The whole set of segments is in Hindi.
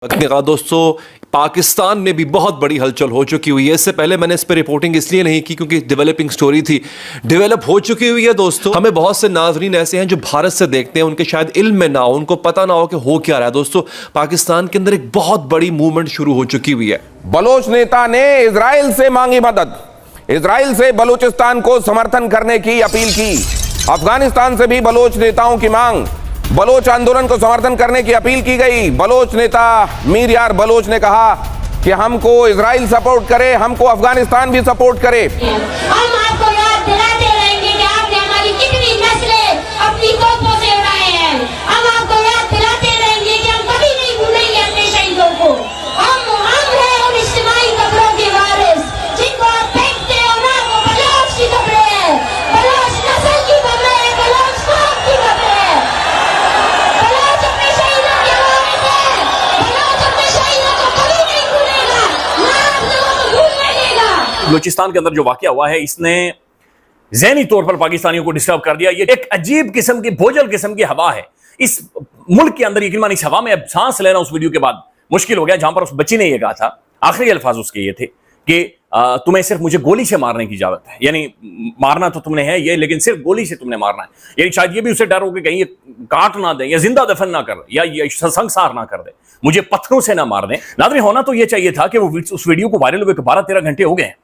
दोस्तों, पाकिस्तान में भी बहुत बड़ी हलचल हो चुकी हुई है। इससे पहले मैंने इस पर रिपोर्टिंग इसलिए नहीं की क्योंकि डेवलपिंग स्टोरी थी, डेवलप हो चुकी हुई है। दोस्तों, हमें बहुत से नाजरीन ऐसे हैं जो भारत से देखते हैं, उनके शायद इल्म में ना हो, उनको पता ना हो कि हो क्या रहा है। दोस्तों, पाकिस्तान के अंदर एक बहुत बड़ी मूवमेंट शुरू हो चुकी हुई है। बलोच नेता ने इजराइल से मांगी मदद, इजराइल से बलूचिस्तान को समर्थन करने की अपील की। अफगानिस्तान से भी बलोच नेताओं की मांग, बलोच आंदोलन को समर्थन करने की अपील की गई। बलोच नेता मीर यार बलोच ने कहा कि हमको इजराइल सपोर्ट करे, हमको अफगानिस्तान भी सपोर्ट करे। हम आपको याद दिलाते रहेंगे कि आपने हमारी कितनी नस्लें अपनी तोपों से उड़ाए हैं। हम आपको याद दिलाते रहेंगे कि हम कभी नहीं भूलेंगे अपने शहीदों को। हम हैं उन इज्तिमाई कब्रों के वारिस जिनको आप फेंकते हो ना, वो बलोच की कब्रें हैं। बलोच नस्ल की कब्रें हैं, बलोच कौम की कब्रें हैं। बलोच अपने शहीदों के वारिस हैं। बलोच अपने शहीदों को कभी नहीं भूलेगा, ना आप लोगों को भूलने देगा। बलूचिस्तान के अंदर जो वाकया हुआ है, इसने ज़हनी तौर पर पाकिस्तानियों को डिस्टर्ब कर दिया। ये एक अजीब किस्म की भोजल किस्म की हवा है इस मुल्क के अंदर। यकीन मानिए, इस हवा में अब सांस लेना उस वीडियो के बाद मुश्किल हो गया, जहां पर उस बच्ची ने यह कहा था, आखिरी अल्फाज उसके ये थे कि तुम्हें सिर्फ मुझे गोली से मारने की इजाजत है। यानी मारना तो तुमने है ये, लेकिन सिर्फ गोली से तुमने मारना है। यानी शायद ये भी उसे डर हो कि कहीं ये काट ना दे या जिंदा दफन ना कर या ये संसार ना कर दे, मुझे पत्थरों से ना मार दे। नाज़रीन, होना तो ये चाहिए था कि वो उस वीडियो को वायरल हुए 12-13 घंटे हो गए हैं,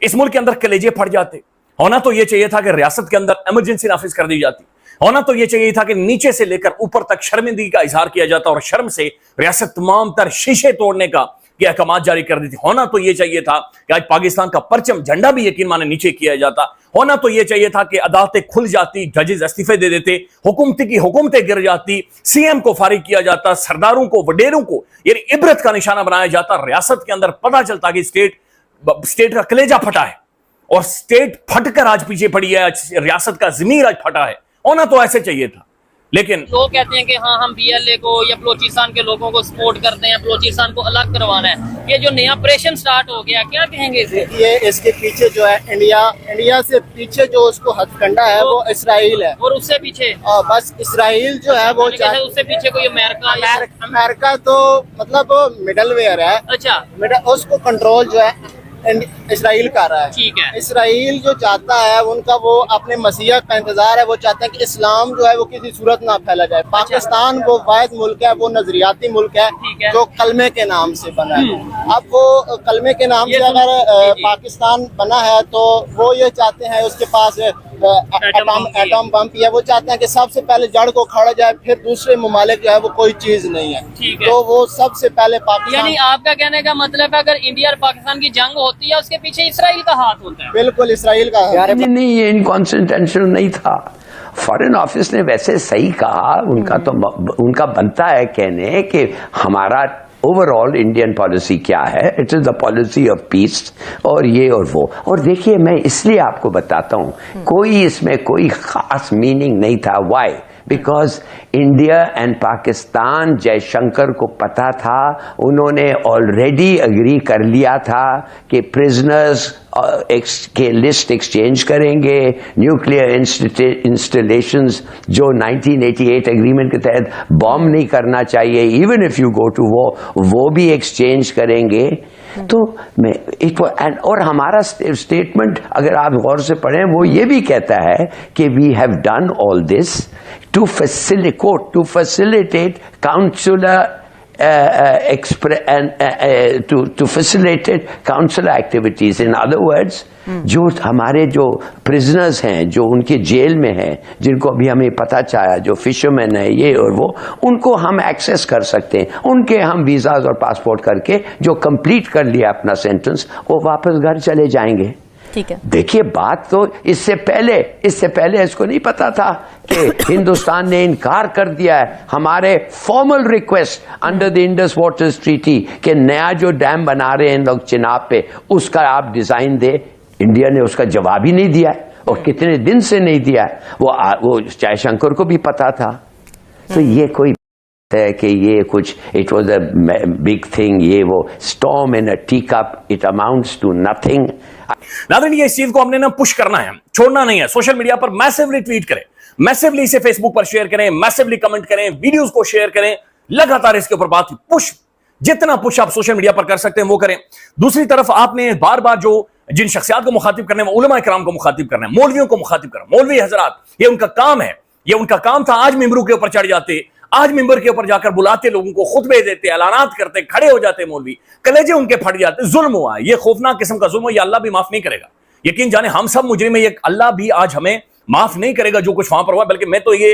इस मुल्क के अंदर कलेजे फट जाते। होना तो यह चाहिए था कि रियासत के अंदर इमरजेंसी नाफिज कर दी जाती। होना तो यह चाहिए था कि नीचे से लेकर ऊपर तक शर्मिंदगी का इजहार किया जाता और शर्म से रियासत तमाम तर शीशे तोड़ने का अहकाम जारी कर दी थी। होना तो यह चाहिए था कि आज पाकिस्तान का परचम झंडा भी यकीन माने नीचे किया जाता। होना तो यह चाहिए था कि अदालतें खुल जाती, जजेस इस्तीफे दे देते, हुकूमतें गिर जाती, सीएम को फारिग किया जाता, सरदारों को, वडेरों को यानी इबरत का निशाना बनाया जाता। रियासत के अंदर पता चलता कि स्टेट का कलेजा फटा है और स्टेट फटकर आज पीछे पड़ी है, रियासत का जमीर आज फटा है। होना तो ऐसे चाहिए था, लेकिन लोग कहते हैं कि हाँ हम बीएलए को या बलूचिस्तान के लोगों को सपोर्ट करते हैं, बलूचिस्तान को अलग करवाना है। ये जो नया ऑपरेशन स्टार्ट हो गया, क्या कहेंगे इसे? ये इसके पीछे जो है इंडिया से पीछे जो उसको हथकंडा है वो इसराइल है, और उससे पीछे बस इसराइल जो है वो उससे पीछे कोई अमेरिका तो मतलब मिडल वेयर है। अच्छा, उसको कंट्रोल जो है इसराइल कर रहा है। ठीक है। इसराइल जो चाहता है, उनका वो अपने मसीहा का इंतजार है। वो चाहते हैं कि इस्लाम जो है वो किसी सूरत ना फैला जाए। पाकिस्तान वो वाहिद मुल्क है, वो नजरियाती मुल्क है जो कलमे के नाम से बना है। अब वो कलमे के नाम से अगर पाकिस्तान बना है तो वो ये चाहते हैं उसके पास एटम बम है। वो चाहते हैं कि सबसे पहले जड़ को खड़ा जाए, फिर दूसरे ममालिक जो है वो कोई चीज नहीं है। तो वो सबसे पहले पाकिस्तान। यानी आपका कहने का मतलब है अगर इंडिया और पाकिस्तान की जंग होती है उसके पीछे इसराइल का हाथ होता है? बिल्कुल इसराइल का हाथ। नहीं, ये इनकॉन्सिस्टेंशियल नहीं था। फॉरेन ऑफिस ने वैसे सही कहा, उनका बनता है कहने कि हमारा ओवरऑल इंडियन पॉलिसी क्या है। It is the policy of peace और ये और वो। और देखिए, मैं इसलिए आपको बताता हूं, कोई इसमें कोई खास मीनिंग नहीं था। Why? Because India and Pakistan, Jaishankar को पता था, उन्होंने ऑलरेडी एग्री कर लिया था कि प्रिजनर्स के लिस्ट एक्सचेंज करेंगे, न्यूक्लियर इंस्टॉलेशंस जो 1988 एग्रीमेंट के तहत बॉम्ब नहीं करना चाहिए, even if you go to वो भी एक्सचेंज करेंगे। तो और हमारा स्टेटमेंट अगर आप गौर से पढ़ें, वो ये भी कहता है कि we have done all this to facilitate consular to facilitate consular activities. In other words, जो हमारे जो प्रिजनर्स हैं, जो उनके जेल में हैं, जिनको अभी हमें पता चला, जो फिशरमैन है ये और वो, उनको हम एक्सेस कर सकते हैं। उनके हम वीजाज और पासपोर्ट करके जो कंप्लीट कर लिया अपना सेंटेंस, वो वापस घर चले जाएंगे। ठीक है। देखिए, बात तो इससे पहले इसको नहीं पता था कि हिंदुस्तान ने इनकार कर दिया है हमारे formal request under the Indus waters treaty के नया जो डैम बना रहे हैं लोग चिनाब पे, उसका आप डिजाइन दे। इंडिया ने उसका जवाब ही नहीं दिया है, और कितने दिन से नहीं दिया है। वो जयशंकर को भी पता था। तो ये कोई है कि ये कुछ it was a big thing, ये वो storm in a tea cup, it amounts to nothing. नाज़रीन, ये इस चीज को हमने ना पुश करना है, छोड़ना नहीं है। सोशल मीडिया पर मैसिवली ट्वीट करें, मैसिवली इसे फेसबुक पर शेयर करें, मैसिवली कमेंट करें, वीडियोस को शेयर करें, लगातार इसके ऊपर बात पुश जितना पुश आप सोशल मीडिया पर कर सकते हैं वो करें। दूसरी तरफ आपने बार बार जो जिन शख्सियात को मुखातिब करने में उलमा इकराम को मुखातिब करना है, मौलवियों को मुखातिब करना, मौलवी हजरात, ये उनका काम है, ये उनका काम था। आज मिंबरों के ऊपर चढ़ जाते, आज मिंबर के ऊपर जाकर बुलाते, लोगों को खुतबे देते, ऐलानात करते, खड़े हो जाते मौलवी, कलेजे उनके फट जाते। जुल्म हुआ है, ये खौफनाक किस्म का जुल्म है, ये अल्लाह भी माफ नहीं करेगा। यकीन जाने हम सब मुजरिम है, ये अल्लाह भी आज हमें माफ नहीं करेगा जो कुछ वहां पर हुआ। बल्कि मैं तो ये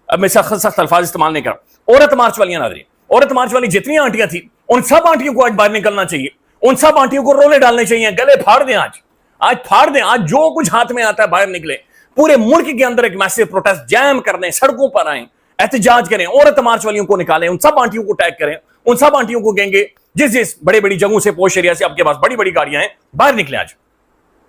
अब मैं सख्त अल्फाज इस्तेमाल नहीं कर रहा। औरत मार्च वाली नाज़रीन, औरत मार्च वाली जितनी आंटियां थी, उन सब आंटियों को आज बाहर निकलना चाहिए, उन सब आंटियों को रोले डालने चाहिए, गले फाड़ दें, आज फाड़ दें, आज जो कुछ हाथ में आता है बाहर निकले, पूरे मुल्क के अंदर एक मैसिव प्रोटेस्ट जैम कर दें, सड़कों पर आए, एहतजाज करें, औरत मार्च वालियों को निकालें, उन सब आंटियों को टैग करें, उन सब आंटियों को कहेंगे जिस बड़ी बड़ी जगहों से, पोश एरिया से आपके पास बड़ी बड़ी गाड़ियां हैं, बाहर निकले आज।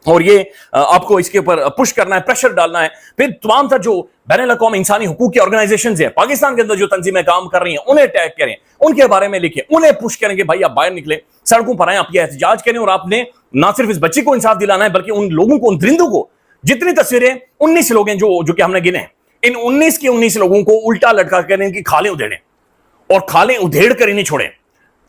और ये आपको इसके ऊपर पुश करना है, प्रेशर डालना है। फिर तमाम तर जो बैनुल-अक़वामी इंसानी हुकूक की ऑर्गेनाइजेशंस हैं, पाकिस्तान के अंदर जो तंजीमें काम कर रही हैं, उन्हें टैग करें, उनके बारे में लिखें, उन्हें पुश करें कि भाई आप बाहर निकले, सड़कों पर आए, आप ये एहतजाज करें। और आपने ना सिर्फ इस बच्चे को इंसाफ दिलाना है, बल्कि उन लोगों को, उन दरिंदों को, जितनी तस्वीरें 19 लोग हैं जो कि हमने गिने, इन 19 के 19 लोगों को उल्टा लटका कर इनकी खालें उधेड़ें, और खालें उधेड़ कर इन्हें छोड़ें।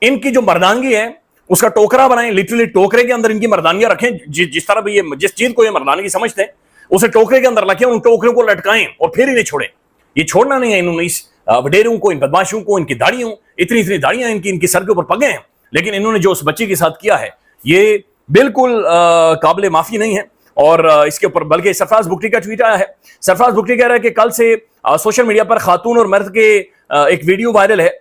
इनकी जो मर्दानगी है उसका टोकरा बनाएं, लिटरली टोकरे के अंदर इनकी मर्दानियां रखें। जिस तरह भी ये, जिस चीज को ये मर्दानगी समझते हैं, उसे टोकरे के अंदर रखें, उन टोकरों को लटकाएं और फिर इन्हें छोड़ें। ये छोड़ना नहीं है इन 19 वडेरों को, इन बदमाशों को, इनकी दाढ़ियों, इतनी दाढ़ियां इनकी सर के ऊपर पगे हैं, लेकिन इन्होंने जो उस बच्चे के साथ किया है ये बिल्कुल काबिल माफी नहीं है। और इसके ऊपर बल्कि सरफराज बुगटी का ट्वीट आया है। सरफराज बुगटी कह रहा है कि कल से सोशल मीडिया पर खातून और मर्द के एक वीडियो वायरल है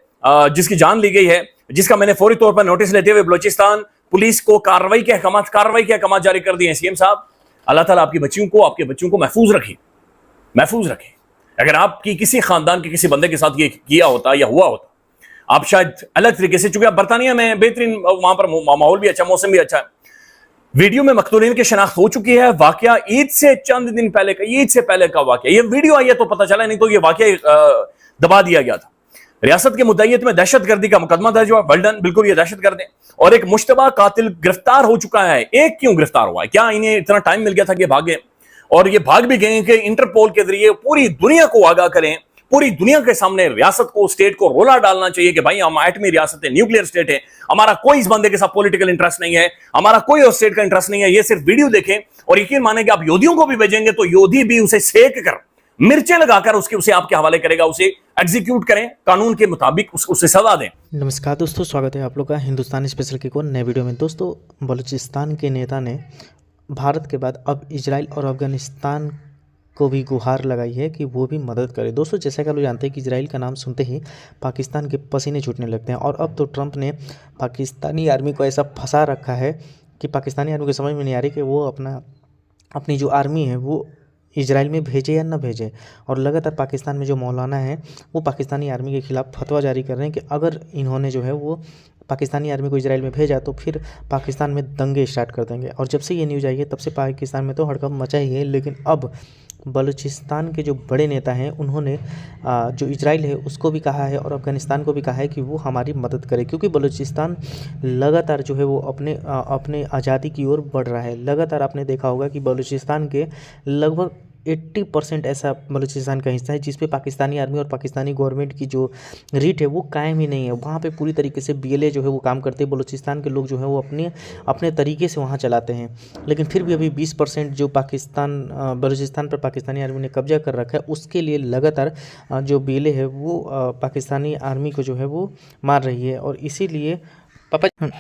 जिसकी जान ली गई है, जिसका मैंने फौरी तौर पर नोटिस लेते हुए बलूचिस्तान पुलिस को कार्रवाई के अहकाम जारी कर दिए हैं। सीएम साहब, अल्लाह ताला आपकी बच्चियों को, आपके बच्चों को महफूज रखे। अगर आपकी किसी खानदान के किसी बंदे के साथ ये किया होता या हुआ होता, आप शायद अलग तरीके से, चूंकि आप बरतानिया में बेहतरीन, वहां पर माहौल भी अच्छा, मौसम भी अच्छा है, वीडियो में मकतूलीन की शनाख्त हो चुकी है। वाकया ईद से चंद दिन पहले का, ईद से पहले का वाकया, ये वीडियो आई है तो पता चला, नहीं तो ये वाकया दबा दिया गया था। रियासत के मुद्दईयत में दहशतगर्दी का मुकदमा दर्ज हुआ, वेल्डन, बिल्कुल ये दहशतगर्द है। और एक मुश्तबा कातिल गिरफ्तार हो चुका है। एक क्यों गिरफ्तार हुआ है? क्या इन्हें इतना टाइम मिल गया था कि भागे? और ये भाग भी गए कि इंटरपोल के जरिए पूरी दुनिया को आगाह करें, पूरी दुनिया के सामने रियासत को, स्टेट को रोला डालना चाहिए कि भाई हम एटमी रियासत है, न्यूक्लियर स्टेट है, हमारा कोई इस बंदे के साथ पॉलिटिकल इंटरेस्ट नहीं है, हमारा कोई और स्टेट का इंटरेस्ट नहीं है। ये सिर्फ वीडियो देखें और यकीन माने कि आप योधियों को भी भेजेंगे तो योधी भी उसे सेक कर, मिर्चें लगाकर उसे आपके हवाले करेगा, उसे एग्जीक्यूट करें, कानून के मुताबिक उसे सजा दें। नमस्कार दोस्तों, स्वागत है आप लोग का हिंदुस्तानी स्पेशल के नए वीडियो में। दोस्तों, बलूचिस्तान के नेता ने भारत के बाद अब इजराइल और अफगानिस्तान को भी गुहार लगाई है कि वो भी मदद करे। दोस्तों, जैसा कि आप लोग जानते हैं कि इजराइल का नाम सुनते ही पाकिस्तान के पसीने छूटने लगते हैं, और अब तो ट्रंप ने पाकिस्तानी आर्मी को ऐसा फंसा रखा है कि पाकिस्तानी आर्मी को समझ में नहीं आ रही कि वो अपनी जो आर्मी है वो इजराइल में भेजे या ना भेजे। और लगातार पाकिस्तान में जो मौलाना है वो पाकिस्तानी आर्मी के खिलाफ फतवा जारी कर रहे हैं कि अगर इन्होंने जो है वो पाकिस्तानी आर्मी को इजराइल में भेजा तो फिर पाकिस्तान में दंगे स्टार्ट कर देंगे। और जब से ये न्यूज़ आई है तब से पाकिस्तान में तो हड़कंप मचा ही है, लेकिन अब बलूचिस्तान के जो बड़े नेता हैं उन्होंने जो इजराइल है उसको भी कहा है और अफगानिस्तान को भी कहा है कि वो हमारी मदद करे, क्योंकि बलूचिस्तान लगातार जो है वो अपने आज़ादी की ओर बढ़ रहा है। लगातार आपने देखा होगा कि बलूचिस्तान के लगभग 80% ऐसा बलूचिस्तान का हिस्सा है जिस पे पाकिस्तानी आर्मी और पाकिस्तानी गवर्नमेंट की जो रीट है वो कायम ही नहीं है। वहाँ पे पूरी तरीके से BLA जो है वो काम करते हैं। बलूचिस्तान के लोग जो है वो अपने तरीके से वहाँ चलाते हैं, लेकिन फिर भी अभी 20% जो बलूचिस्तान पर पाकिस्तानी आर्मी ने कब्जा कर रखा है, उसके लिए लगातार जो BLA है वो पाकिस्तानी आर्मी को जो है वो मार रही है। और इसीलिए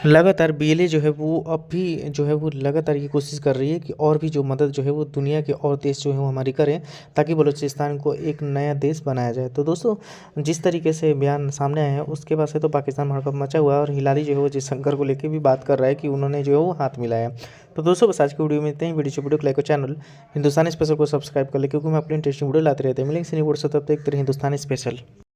लगातार BLA जो है वो अब भी जो है वो लगातार ये कोशिश कर रही है कि और भी जो मदद जो है वो दुनिया के और देश जो है वो हमारी करें, ताकि बलूचिस्तान को एक नया देश बनाया जाए। तो दोस्तों, जिस तरीके से बयान सामने आए हैं उसके बाद से तो पाकिस्तान में हड़कंप मचा हुआ है, और हिलारी जो है वो जयशंकर को लेकर भी बात कर रहा है कि उन्होंने जो है वो हाथ मिलाया। तो दोस्तों, बस आज की वीडियो में इतने ही। वीडियो को लाइक और चैनल हिंदुस्तानी स्पेशल को सब्सक्राइब कर ले, क्योंकि मैं अपनी इंटरेस्टिंग वीडियो लाते रहते हैं। मिलेंगे तब तक हिंदुस्तानी स्पेशल।